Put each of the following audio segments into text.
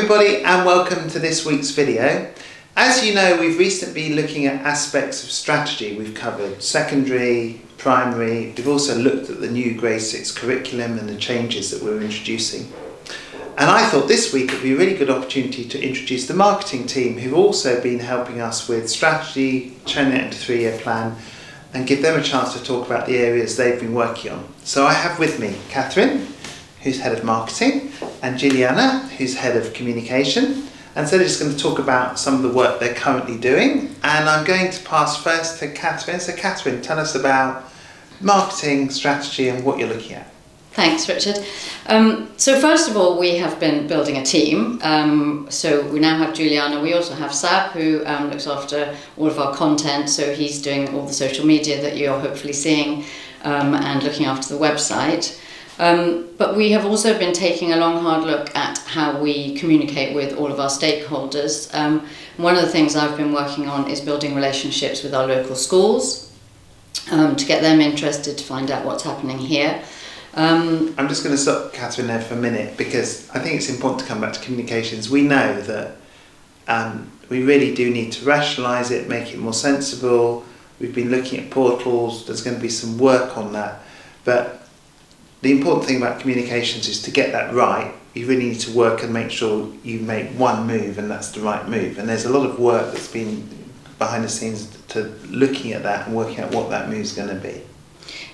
everybody and welcome to this week's video. As you know, we've recently been looking at aspects of strategy. We've covered secondary, primary, we've also looked at the new grade 6 curriculum and the changes that we're introducing. And I thought this week would be a really good opportunity to introduce the marketing team who've also been helping us with strategy, turning it into a 3-year plan, and give them a chance to talk about the areas they've been working on. So I have with me Catherine, who's head of marketing, and Juliana, who's head of communication. And so they're just going to talk about some of the work they're currently doing. And I'm going to pass first to Catherine. So Catherine, tell us about marketing, strategy, and what you're looking at. Thanks, Richard. So first of all, we have been building a team. So we now have Juliana. We also have Sab, who looks after all of our content. So he's doing all the social media that you're hopefully seeing and looking after the website. But we have also been taking a long, hard look at how we communicate with all of our stakeholders. One of the things I've been working on is building relationships with our local schools to get them interested, to find out what's happening here. I'm just going to stop Catherine there for a minute because I think it's important to come back to communications. We know that we really do need to rationalise it, make it more sensible. We've been looking at portals, there's going to be some work on that. But the important thing about communications is to get that right. You really need to work and make sure you make one move and that's the right move. And there's a lot of work that's been behind the scenes to looking at that and working out what that move's going to be.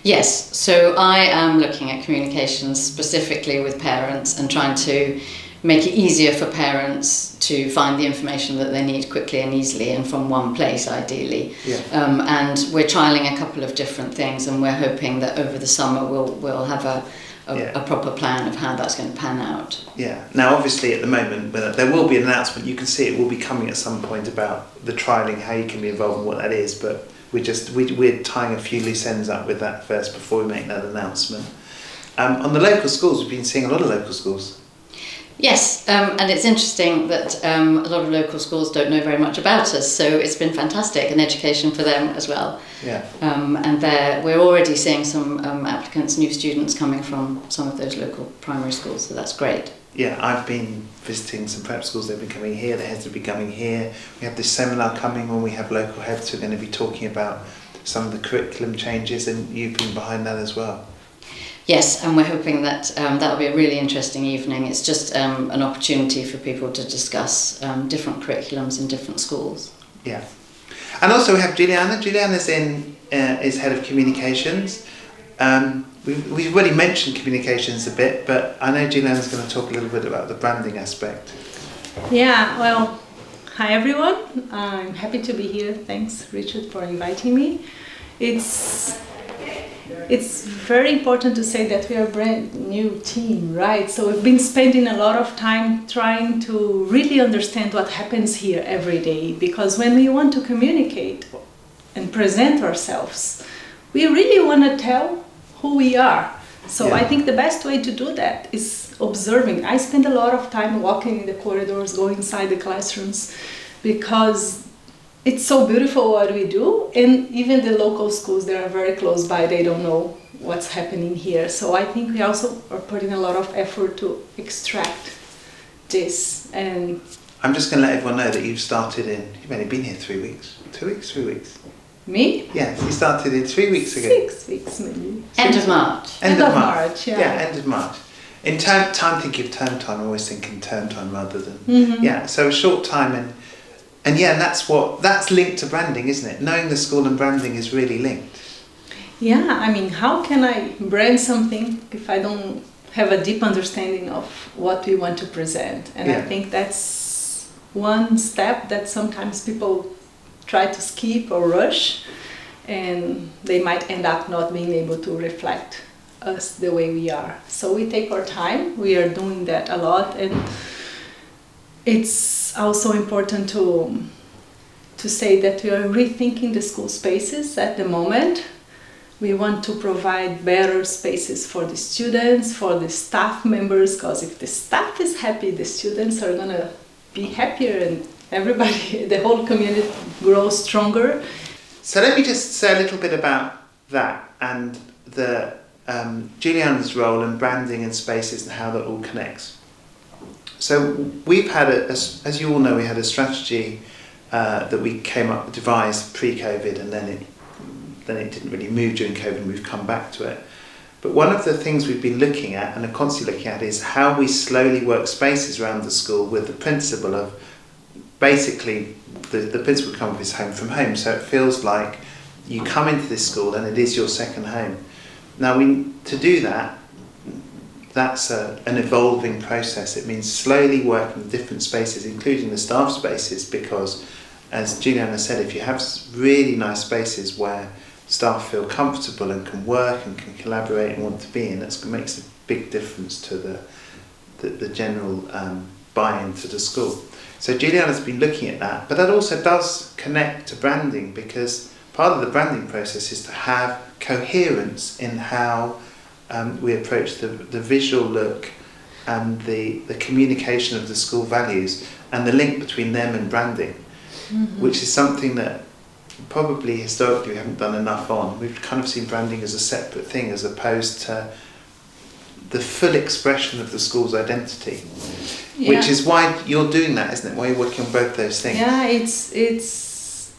Yes, so I am looking at communications specifically with parents and trying to make it easier for parents to find the information that they need quickly and easily and from one place ideally. Yeah. And we're trialling a couple of different things and we're hoping that over the summer we'll have a proper plan of how that's going to pan out. Yeah. Now obviously at the moment there will be an announcement, you can see it will be coming at some point about the trialling, how you can be involved and what that is, but we're tying a few loose ends up with that first before we make that announcement. On the local schools, we've been seeing a lot of local schools. Yes, and it's interesting that a lot of local schools don't know very much about us, so it's been fantastic, an education for them as well. Yeah. And we're already seeing some applicants, new students coming from some of those local primary schools, so that's great. Yeah, I've been visiting some prep schools, they've been coming here, the heads will be coming here. We have this seminar coming when we have local heads who are going to be talking about some of the curriculum changes, and you've been behind that as well. Yes, and we're hoping that that'll be a really interesting evening. It's just an opportunity for people to discuss different curriculums in different schools. Yeah. And also we have Juliana. Juliana's is head of communications. We've already mentioned communications a bit, but I know Juliana's going to talk a little bit about the branding aspect. Yeah, well, hi everyone. I'm happy to be here. Thanks, Richard, for inviting me. It's very important to say that we are a brand new team, right? So we've been spending a lot of time trying to really understand what happens here every day, because when we want to communicate and present ourselves, we really want to tell who we are. So Yeah. I think the best way to do that is observing. I spend a lot of time walking in the corridors, going inside the classrooms, because it's so beautiful what we do, and even the local schools that are very close by, they don't know what's happening here. So I think we also are putting a lot of effort to extract this. And I'm just going to let everyone know that you've only been here 3 weeks. 2 weeks, 3 weeks. me? Yes, you started in 3 weeks ago. 6 weeks maybe. End of March. End of March, yeah. Yeah, end of March. In thinking of term time, I'm always thinking term time rather than... Mm-hmm. Yeah, so a short time and that's linked to branding, isn't it? Knowing the school and branding is really linked. Yeah, I mean, how can I brand something if I don't have a deep understanding of what we want to present? And I think that's one step that sometimes people try to skip or rush, and they might end up not being able to reflect us the way we are. So we take our time, we are doing that a lot, and it's also important to say that we are rethinking the school spaces at the moment. We want to provide better spaces for the students, for the staff members, because if the staff is happy, the students are going to be happier and everybody, the whole community grows stronger. So let me just say a little bit about that and the Juliana's role in branding and spaces and how that all connects. So we've had, as you all know, we had a strategy that we devised pre-COVID, and then it didn't really move during COVID, and we've come back to it. But one of the things we've been looking at, and are constantly looking at, is how we slowly work spaces around the school with the principle of basically the principle come up is home from home. So it feels like you come into this school and it is your second home. Now, to do that, that's an evolving process. It means slowly working with different spaces, including the staff spaces, because, as Juliana said, if you have really nice spaces where staff feel comfortable and can work and can collaborate and want to be in, that makes a big difference to the general buy-in to the school. So Juliana's been looking at that, but that also does connect to branding, because part of the branding process is to have coherence in how we approach the visual look and the communication of the school values and the link between them and branding, which is something that probably historically we haven't done enough on. We've kind of seen branding as a separate thing as opposed to the full expression of the school's identity, which is why you're doing that, isn't it? Why you're working on both those things. Yeah,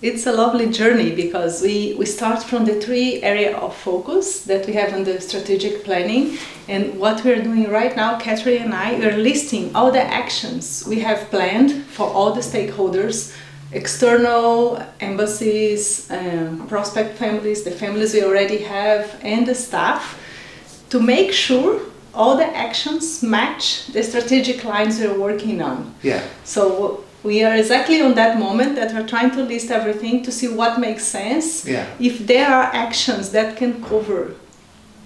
it's a lovely journey, because we start from the 3 area of focus that we have in the strategic planning, and what we're doing right now, Catherine and I, we're listing all the actions we have planned for all the stakeholders, external embassies, prospect families, the families we already have, and the staff, to make sure all the actions match the strategic lines we're working on. Yeah. So we are exactly on that moment that we're trying to list everything to see what makes sense. Yeah. If there are actions that can cover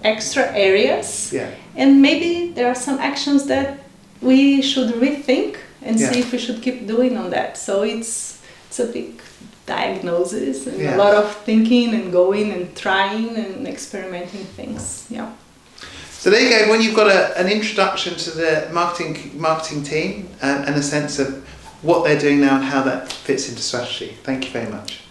extra areas, Yeah. and maybe there are some actions that we should rethink and see if we should keep doing on that. So it's a big diagnosis and a lot of thinking and going and trying and experimenting things. Yeah. So there you go. When you've got an introduction to the marketing team and a sense of what they're doing now and how that fits into strategy. Thank you very much.